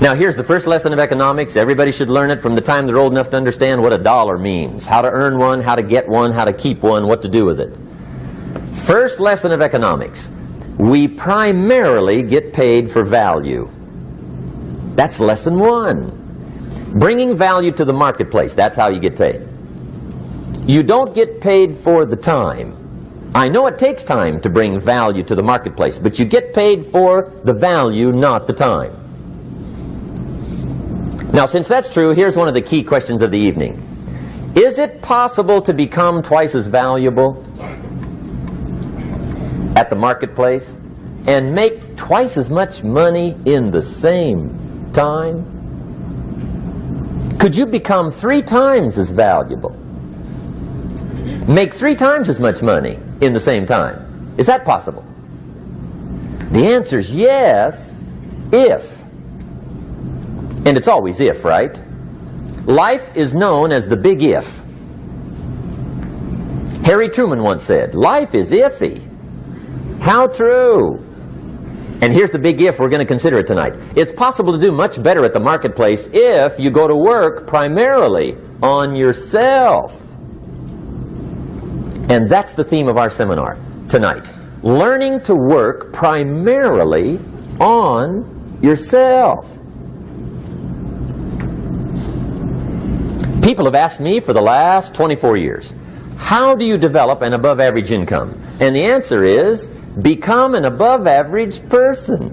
Now here's the first lesson of economics. Everybody should learn it from the time they're old enough to understand what a dollar means. How to earn one, how to get one, how to keep one, what to do with it. First lesson of economics. We primarily get paid for value. That's lesson one. Bringing value to the marketplace, that's how you get paid. You don't get paid for the time. I know it takes time to bring value to the marketplace, but you get paid for the value, not the time. Now, since that's true, here's one of the key questions of the evening. Is it possible to become twice as valuable at the marketplace and make twice as much money in the same time? Could you become 3 times as valuable? Make 3 times as much money in the same time? Is that possible? The answer is yes, if. And it's always if, right? Life is known as the big if. Harry Truman once said, life is iffy. How true. And here's the big if we're going to consider it tonight. It's possible to do much better at the marketplace if you go to work primarily on yourself. And that's the theme of our seminar tonight. Learning to work primarily on yourself. People have asked me for the last 24 years, how do you develop an above average income? And the answer is, become an above average person.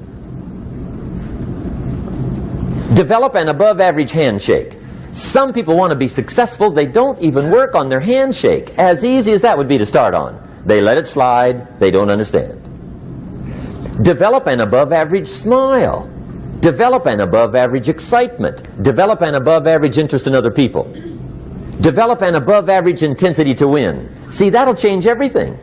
Develop an above average handshake. Some people want to be successful, they don't even work on their handshake. As easy as that would be to start on. They let it slide, they don't understand. Develop an above average smile. Develop an above average excitement. Develop an above average interest in other people. Develop an above average intensity to win. See, that'll change everything.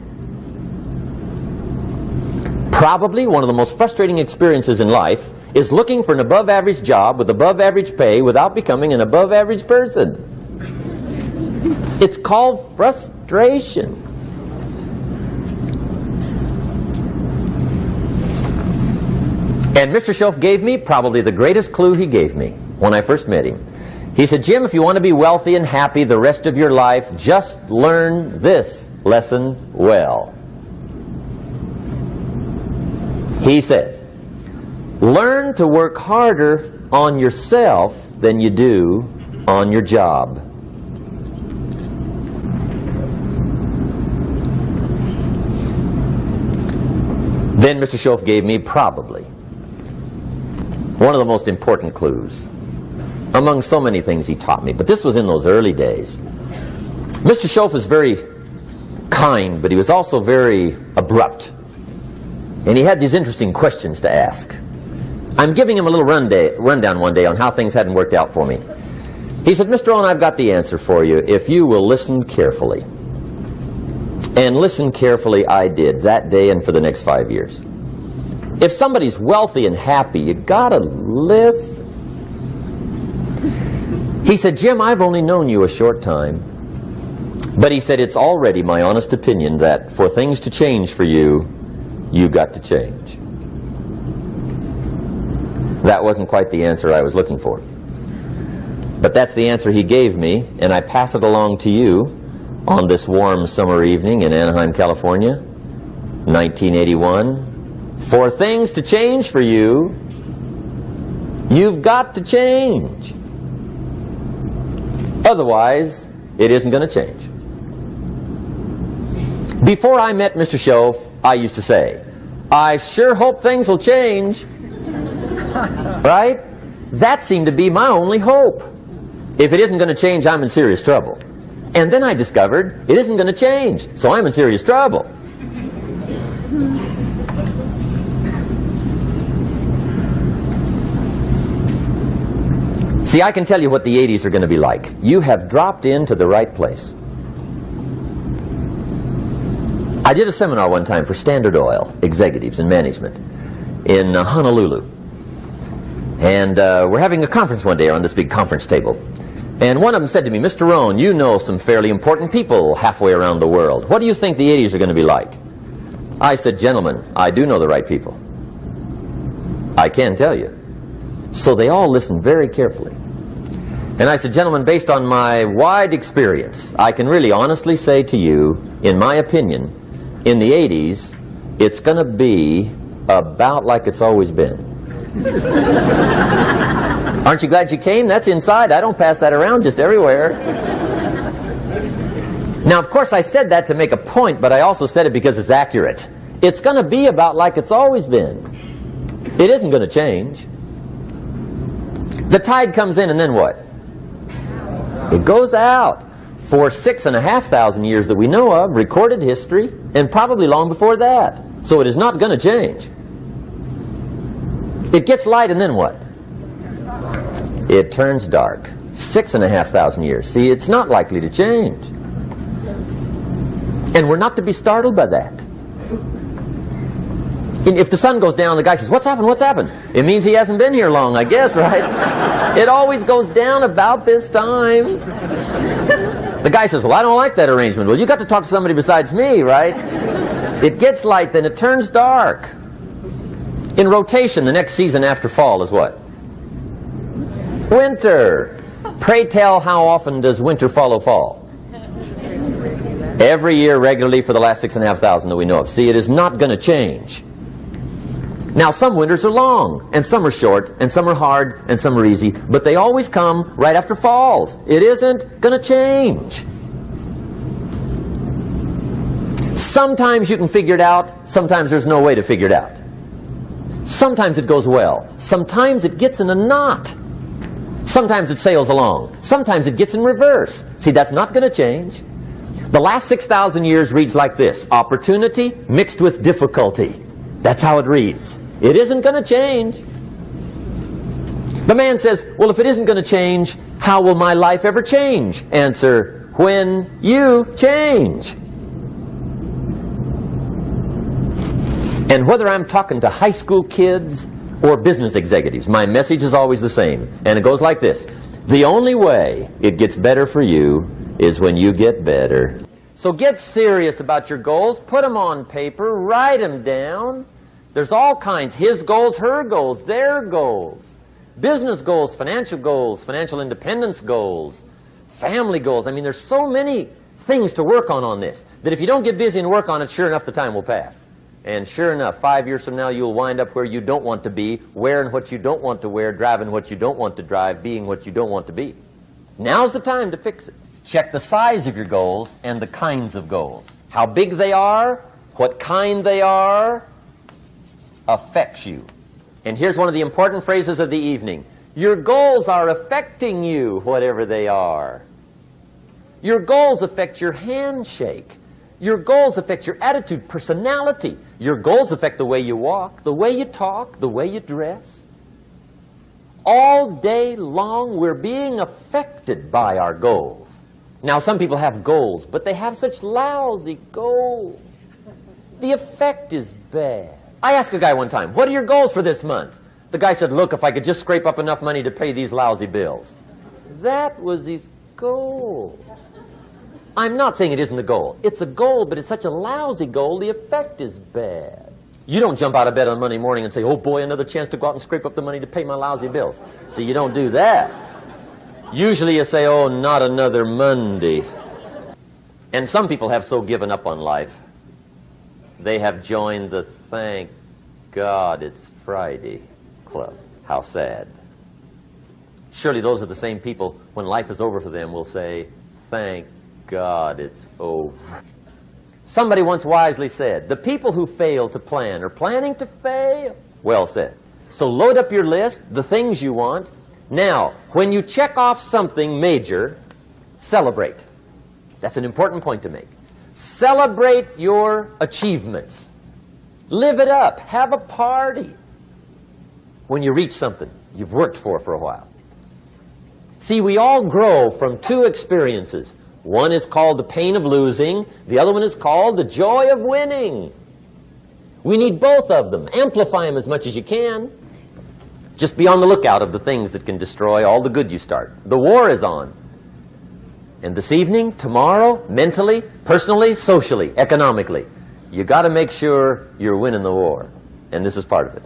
Probably one of the most frustrating experiences in life is looking for an above average job with above average pay without becoming an above average person. It's called frustration. And Mr. Schoaf gave me probably the greatest clue he gave me when I first met him. He said, Jim, if you want to be wealthy and happy the rest of your life, just learn this lesson well. He said, learn to work harder on yourself than you do on your job. Then Mr. Schoaf gave me probably one of the most important clues among so many things he taught me, but this was in those early days. Mr. Schoaf was very kind, but he was also very abrupt. And he had these interesting questions to ask. I'm giving him a little rundown one day on how things hadn't worked out for me. He said, Mr. Rohn, I've got the answer for you if you will listen carefully. And listen carefully I did that day and for the next 5 years. If somebody's wealthy and happy, you gotta listen. He said, Jim, I've only known you a short time. But he said, it's already my honest opinion that for things to change for you, you got to change. That wasn't quite the answer I was looking for. But that's the answer he gave me, and I pass it along to you on this warm summer evening in Anaheim, California, 1981. For things to change for you, you've got to change. Otherwise, it isn't going to change. Before I met Mr. Schoaf, I used to say, I sure hope things will change. Right? That seemed to be my only hope. If it isn't going to change, I'm in serious trouble. And then I discovered it isn't going to change, so I'm in serious trouble. See, I can tell you what the 80s are going to be like. You have dropped into the right place. I did a seminar one time for Standard Oil executives and management in Honolulu. And we're having a conference one day on this big conference table. And one of them said to me, Mr. Rohn, you know some fairly important people halfway around the world. What do you think the 80s are going to be like? I said, gentlemen, I do know the right people. I can tell you. So they all listened very carefully. And I said, gentlemen, based on my wide experience, I can really honestly say to you, in my opinion, in the 80s, it's going to be about like it's always been. Aren't you glad you came? That's inside. I don't pass that around just everywhere. Now, of course, I said that to make a point, but I also said it because it's accurate. It's going to be about like it's always been. It isn't going to change. The tide comes in, and then what? It goes out. For 6,500 years that we know of, recorded history, and probably long before that. So it is not going to change. It gets light, and then what? It turns dark. 6,500 years. See, it's not likely to change. And we're not to be startled by that. And if the sun goes down, the guy says, what's happened, what's happened? It means he hasn't been here long, I guess, right? It always goes down about this time. The guy says, well, I don't like that arrangement. Well, you got to talk to somebody besides me, right? It gets light, then it turns dark. In rotation, the next season after fall is what? Winter. Pray tell, how often does winter follow fall? Every year regularly for the last 6,500 that we know of. See, it is not going to change. Now, some winters are long, and some are short, and some are hard, and some are easy, but they always come right after falls. It isn't going to change. Sometimes you can figure it out, sometimes there's no way to figure it out. Sometimes it goes well, sometimes it gets in a knot. Sometimes it sails along, sometimes it gets in reverse. See, that's not going to change. The last 6,000 years reads like this: opportunity mixed with difficulty. That's how it reads. It isn't going to change. The man says, well, if it isn't going to change, how will my life ever change? Answer, when you change. And whether I'm talking to high school kids or business executives, my message is always the same. And it goes like this: the only way it gets better for you is when you get better. So get serious about your goals. Put them on paper. Write them down. There's all kinds. His goals, her goals, their goals. Business goals, financial independence goals, family goals. I mean, there's so many things to work on this that if you don't get busy and work on it, sure enough, the time will pass. And sure enough, 5 years from now, you'll wind up where you don't want to be, wearing what you don't want to wear, driving what you don't want to drive, being what you don't want to be. Now's the time to fix it. Check the size of your goals and the kinds of goals. How big they are, what kind they are, affects you. And here's one of the important phrases of the evening. Your goals are affecting you, whatever they are. Your goals affect your handshake. Your goals affect your attitude, personality. Your goals affect the way you walk, the way you talk, the way you dress. All day long, we're being affected by our goals. Now, some people have goals, but they have such lousy goals. The effect is bad. I asked a guy one time, what are your goals for this month? The guy said, look, if I could just scrape up enough money to pay these lousy bills. That was his goal. I'm not saying it isn't a goal. It's a goal, but it's such a lousy goal, the effect is bad. You don't jump out of bed on Monday morning and say, oh boy, another chance to go out and scrape up the money to pay my lousy bills. See, you don't do that. Usually you say, oh, not another Monday. And some people have so given up on life, they have joined the thank God it's Friday club. How sad. Surely those are the same people, when life is over for them, will say, thank God it's over. Somebody once wisely said, the people who fail to plan are planning to fail. Well said. So load up your list, the things you want. Now, when you check off something major, celebrate. That's an important point to make. Celebrate your achievements. Live it up. Have a party when you reach something you've worked for a while. See, we all grow from two experiences. One is called the pain of losing. The other one is called the joy of winning. We need both of them. Amplify them as much as you can. Just be on the lookout of the things that can destroy all the good you start. The war is on. And this evening, tomorrow, mentally, personally, socially, economically, you got to make sure you're winning the war. And this is part of it.